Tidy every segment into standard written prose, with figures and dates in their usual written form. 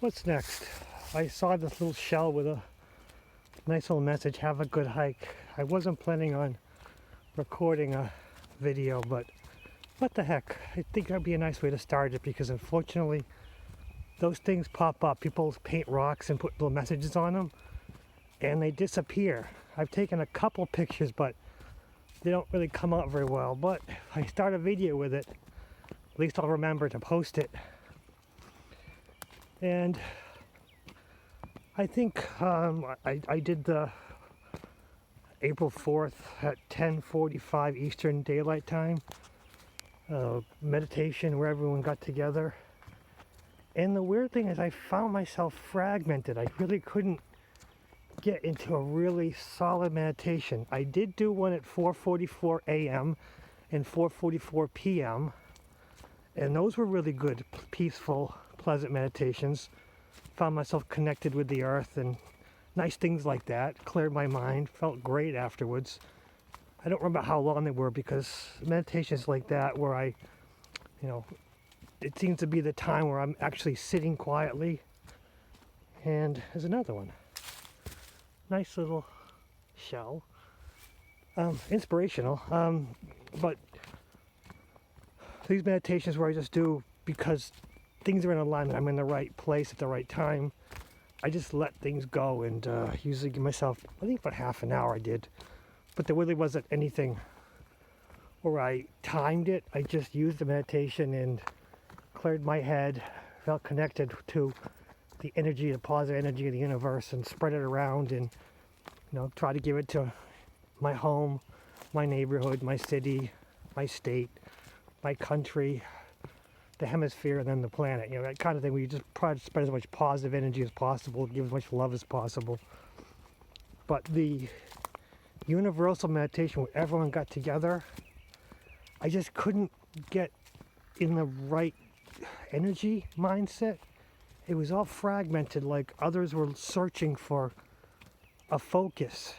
What's next? I saw this little shell with a nice little message, have a good hike. I wasn't planning on recording a video, but what the heck? I think that'd be a nice way to start it because unfortunately those things pop up. People paint rocks and put little messages on them and they disappear. I've taken a couple pictures, but they don't really come out very well. But if I start a video with it, at least I'll remember to post it. And I think I did the April 4th at 10:45 Eastern Daylight Time meditation where everyone got together. And the weird thing is I found myself fragmented. I really couldn't get into a really solid meditation. I did do one at 4:44 a.m. and 4:44 p.m. and those were really good, peaceful, pleasant meditations. Found myself connected with the earth and nice things like that. Cleared my mind, felt great afterwards. I don't remember how long they were because meditations like that where it seems to be the time where I'm actually sitting quietly. And there's another one. Nice little shell. Inspirational. But these meditations where I just do because things are in alignment, I'm in the right place at the right time, I just let things go and usually give myself, I think about half an hour I did. But there really wasn't anything where I timed it. I just used the meditation and cleared my head, felt connected to the energy, the positive energy of the universe, and spread it around and try to give it to my home, my neighborhood, my city, my state, my country, the hemisphere, and then the planet. That kind of thing where you just try to spread as much positive energy as possible, give as much love as possible. But the universal meditation where everyone got together, I just couldn't get in the right energy mindset. It was all fragmented, like others were searching for a focus.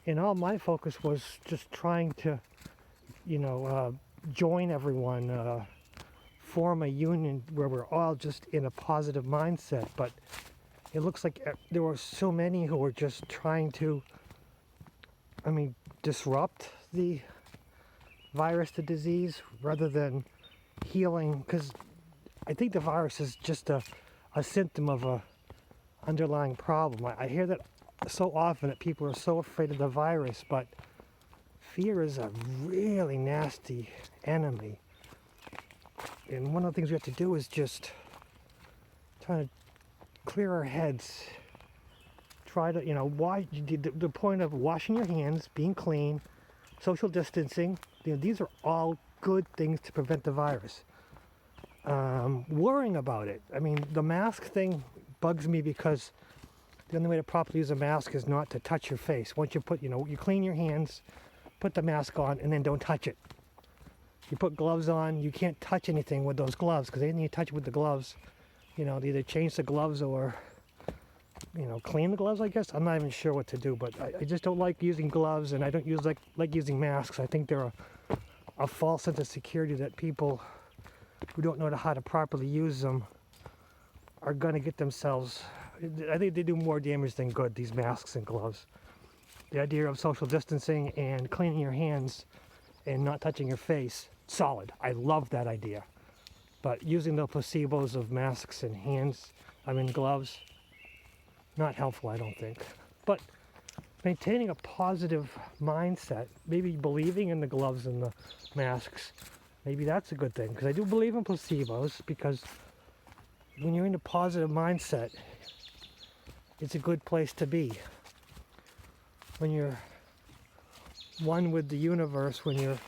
And all my focus was just trying to, join everyone, form a union where we're all just in a positive mindset. But it looks like there were so many who were just trying to, disrupt the virus, the disease, rather than healing. Because I think the virus is just a symptom of a underlying problem. I hear that so often that people are so afraid of the virus, but fear is a really nasty enemy. And one of the things we have to do is just try to clear our heads. Try to, the point of washing your hands, being clean, social distancing, these are all good things to prevent the virus. Worrying about it. The mask thing bugs me because the only way to properly use a mask is not to touch your face. Once you put, you clean your hands, put the mask on, and then don't touch it. You put gloves on, you can't touch anything with those gloves because anything you touch with the gloves, they either change the gloves or, clean the gloves, I guess. I'm not even sure what to do, but I just don't like using gloves, and I don't like using masks. I think they're a false sense of security that people who don't know how to properly use them are going to get themselves. I think they do more damage than good, these masks and gloves. The idea of social distancing and cleaning your hands and not touching your face, solid. I love that idea. But using the placebos of masks and gloves, not helpful, I don't think. But maintaining a positive mindset, maybe believing in the gloves and the masks, maybe that's a good thing. Because I do believe in placebos, because when you're in a positive mindset, it's a good place to be. When you're one with the universe, when you're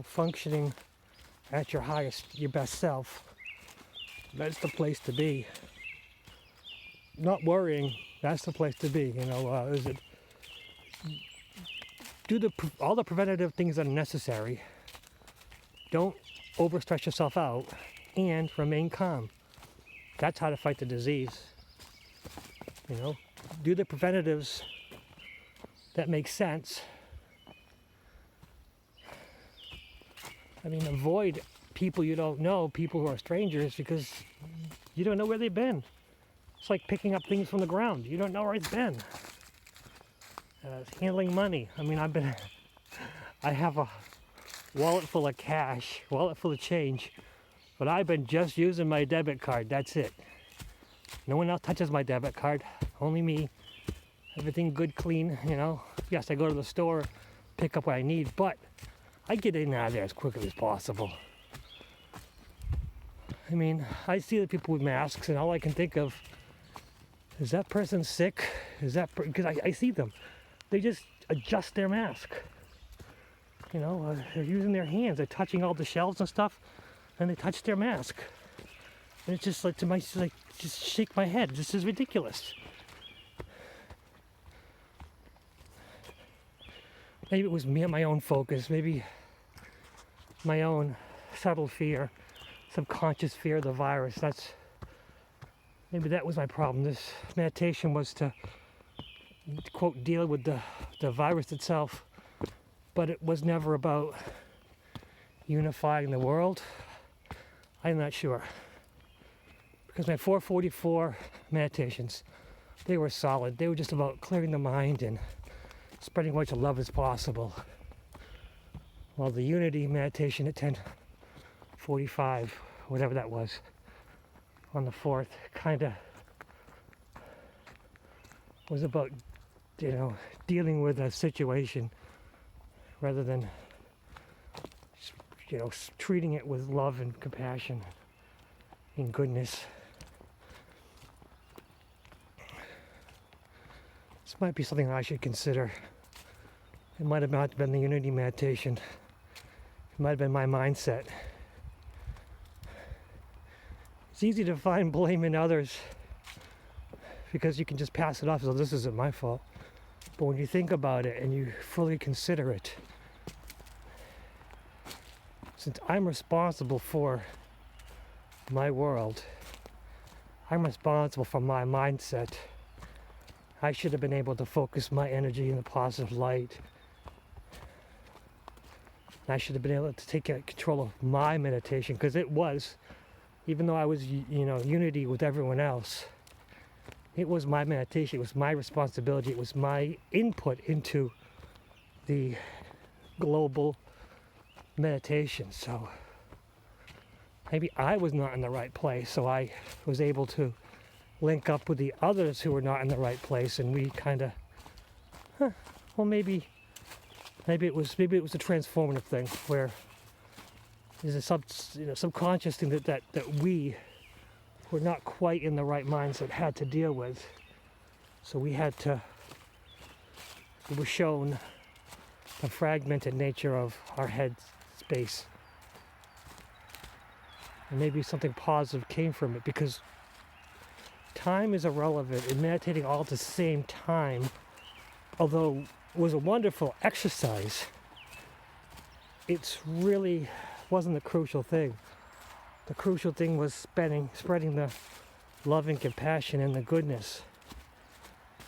functioning at your highest, your best self, that's the place to be. Not worrying, that's the place to be. Do all the preventative things that are necessary. Don't overstress yourself out, and remain calm. That's how to fight the disease. Do the preventatives that make sense. Avoid people you don't know, people who are strangers, because you don't know where they've been. It's like picking up things from the ground. You don't know where it's been. Handling money. I mean, I have a wallet full of cash, wallet full of change, but I've been just using my debit card. That's it. No one else touches my debit card. Only me. Everything good, clean, you know. Yes, I go to the store, pick up what I need, but I get in and out of there as quickly as possible. I mean, I see the people with masks, and all I can think of is that person sick? Because I see them. They just adjust their mask. You know, they're using their hands. They're touching all the shelves and stuff, and they touch their mask. And it's just like just shake my head. This is ridiculous. Maybe it was me and my own focus. Maybe my own subtle fear, subconscious fear of the virus. Maybe that was my problem. This meditation was to, quote, deal with the virus itself, but it was never about unifying the world. I'm not sure. Because my 444 meditations, they were solid. They were just about clearing the mind and spreading as much love as possible. While the unity meditation at 10:45, whatever that was, on the 4th, kind of was about, you know, dealing with a situation rather than, you know, treating it with love and compassion and goodness. This might be something I should consider. It might have not been the unity meditation. It might have been my mindset. It's easy to find blame in others because you can just pass it off as, oh, this isn't my fault. But when you think about it and you fully consider it, since I'm responsible for my world, I'm responsible for my mindset, I should have been able to focus my energy in the positive light. I should have been able to take control of my meditation, because it was, even though I was, you know, unity with everyone else, it was my meditation, it was my responsibility, it was my input into the global meditation. So maybe I was not in the right place, so I was able to link up with the others who were not in the right place, and we kind of, well, maybe it was a transformative thing where there's a subconscious thing that we were not quite in the right mindset had to deal with. So we had to, it was shown the fragmented nature of our head space. And maybe something positive came from it, because time is irrelevant, and meditating all at the same time, although it was a wonderful exercise, it's really wasn't the crucial thing. The crucial thing was spreading the love and compassion and the goodness.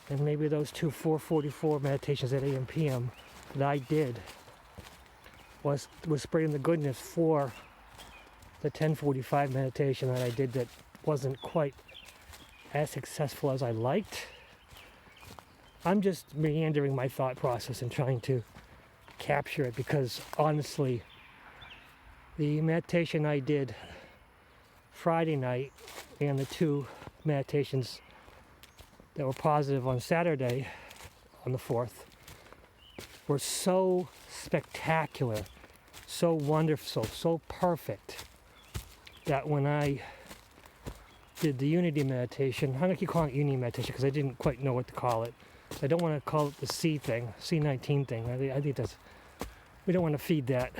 And maybe those two 444 meditations at AM PM that I did was spreading the goodness for the 10:45 meditation that I did that wasn't quite as successful as I liked. I'm just meandering my thought process and trying to capture it, because honestly, the meditation I did Friday night and the two meditations that were positive on Saturday, on the 4th, were so spectacular, so wonderful, so perfect, that when I did the unity meditation, I'm going to keep calling it unity meditation because I didn't quite know what to call it. I don't want to call it the C19 thing. I think that's, we don't want to feed that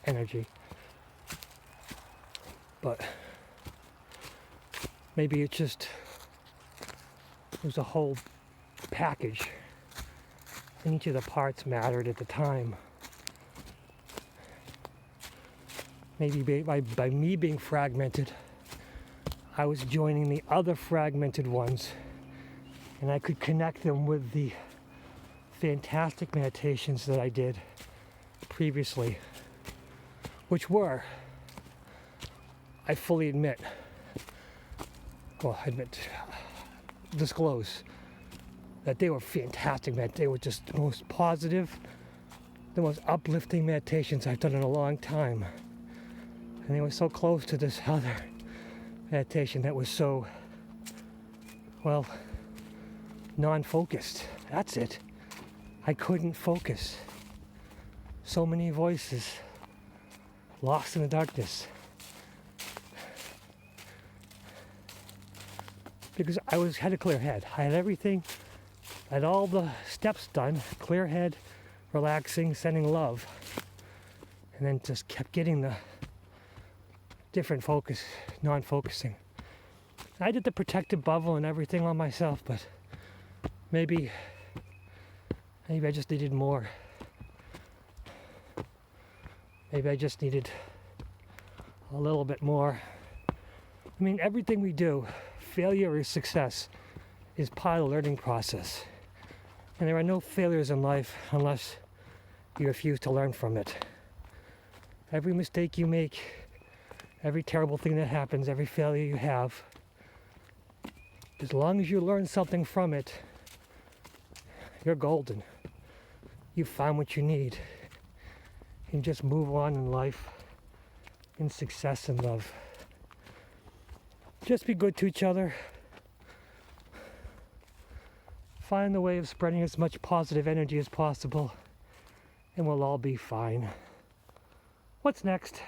energy. But maybe it was a whole package, and each of the parts mattered at the time. Maybe by me being fragmented, I was joining the other fragmented ones, and I could connect them with the fantastic meditations that I did previously, which were I fully disclose that they were fantastic, man. They were just the most positive, the most uplifting meditations I've done in a long time. And they were so close to this other meditation that was so, well, non-focused. That's it. I couldn't focus. So many voices, lost in the darkness. Because I had a clear head. I had everything, I had all the steps done, clear head, relaxing, sending love. And then just kept getting the different focus, non-focusing. I did the protective bubble and everything on myself, but maybe I just needed more. Maybe I just needed a little bit more. I mean, everything we do, failure or success, is part of the learning process. And there are no failures in life unless you refuse to learn from it. Every mistake you make, every terrible thing that happens, every failure you have, as long as you learn something from it, you're golden. You found what you need. You can just move on in life, in success and love. Just be good to each other. Find the way of spreading as much positive energy as possible, and we'll all be fine. What's next?